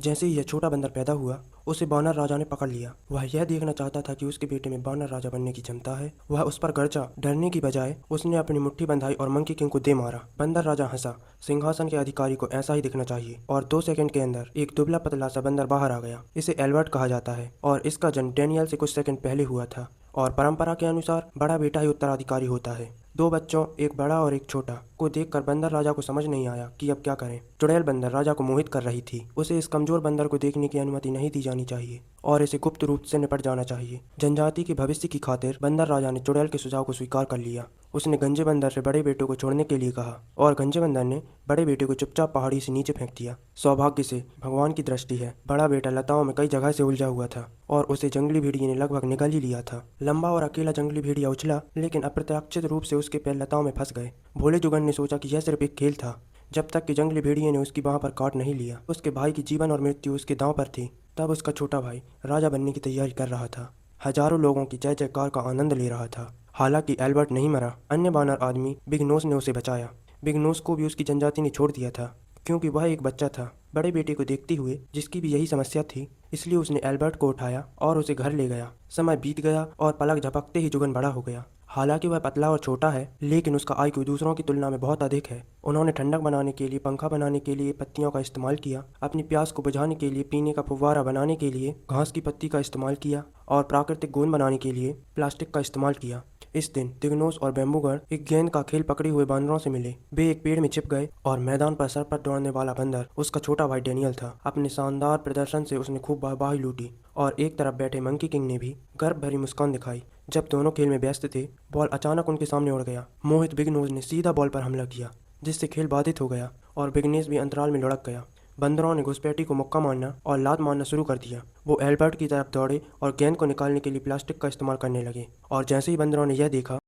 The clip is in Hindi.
जैसे ही यह छोटा बंदर पैदा हुआ, उसे बानर राजा ने पकड़ लिया। वह यह देखना चाहता था कि उसके बेटे में बानर राजा बनने की क्षमता है। वह उस पर गरजा। डरने की बजाय उसने अपनी मुट्ठी बंधाई और मंकी किंग को दे मारा। बंदर राजा हंसा। सिंहासन के अधिकारी को ऐसा ही दिखना चाहिए। और 2 सेकंड के अंदर एक दुबला पतला सा बंदर बाहर आ गया। इसे एल्बर्ट कहा जाता है और इसका जन्म डैनियल से कुछ सेकंड पहले हुआ था। और परंपरा के अनुसार बड़ा बेटा ही उत्तराधिकारी होता है। 2 बच्चों, एक बड़ा और एक छोटा, को देखकर बंदर राजा को समझ नहीं आया कि अब क्या करें। चुड़ैल बंदर राजा को मोहित कर रही थी। उसे इस कमजोर बंदर को देखने की अनुमति नहीं दी जानी चाहिए और इसे गुप्त रूप से निपट जाना चाहिए। जनजाति के भविष्य की खातिर बंदर राजा ने चुड़ैल के सुझाव को स्वीकार कर लिया। उसने गंजे बंदर से बड़े बेटे को छोड़ने के लिए कहा और गंजे बंदर ने बड़े बेटे को चुपचाप पहाड़ी से नीचे फेंक दिया। सौभाग्य से भगवान की दृष्टि है, बड़ा बेटा लताओं में कई जगह से उलझा हुआ था और उसे जंगली भेड़िए ने लगभग निगल ही लिया था। लंबा और अकेला जंगली भेड़िया उछला, लेकिन अप्रत्याशित रूप से उसके पैर लताओं में फंस गए। भोले जुगन ने सोचा कि यह सिर्फ एक खेल था, जब तक कि जंगली भेड़िए ने उसकी बाह पर काट नहीं लिया। उसके भाई की जीवन और मृत्यु उसके दांव पर थी। तब उसका छोटा भाई राजा बनने की तैयारी कर रहा था। हजारों लोगों की जय जयकार का आनंद ले रहा था। हालांकि एल्बर्ट नहीं मरा। अन्य बानर आदमी बिग नोस ने उसे बचाया। बिग नोस को भी उसकी जनजाति ने छोड़ दिया था, क्योंकि वह एक बच्चा था। बड़े बेटे को देखते हुए, जिसकी भी यही समस्या थी, इसलिए उसने एल्बर्ट को उठाया और उसे घर ले गया। समय बीत गया और पलक झपकते ही जुगन बड़ा हो गया। हालांकि वह पतला और छोटा है, लेकिन उसका आईक्यू दूसरों की तुलना में बहुत अधिक है। उन्होंने ठंडक बनाने के लिए, पंखा बनाने के लिए पत्तियों का इस्तेमाल किया, अपनी प्यास को बुझाने के लिए पीने का फुव्वारा बनाने के लिए घास की पत्ती का इस्तेमाल किया और प्राकृतिक गोंद बनाने के लिए प्लास्टिक का इस्तेमाल किया। इस दिन तिग्नोस और बैम्बूगढ़ एक गेंद का खेल पकड़े हुए बानरों से मिले। वे एक पेड़ में छिप गए और मैदान पर सर पर दौड़ने वाला बंदर उसका छोटा भाई डैनियल था। अपने शानदार प्रदर्शन से उसने खूब वाहवाही लूटी और एक तरफ बैठे मंकी किंग ने भी गर्व भरी मुस्कान दिखाई। जब दोनों खेल में व्यस्त थे, बॉल अचानक उनके सामने उड़ गया। मोहित बिग नोज ने सीधा बॉल पर हमला किया, जिससे खेल बाधित हो गया और बिगनेस भी अंतराल में लुढ़क गया। बंदरों ने घुसपैठी को मुक्का मारना और लात मारना शुरू कर दिया। वो एल्बर्ट की तरफ दौड़े और गेंद को निकालने के लिए प्लास्टिक का इस्तेमाल करने लगे और जैसे ही बंदरों ने यह देखा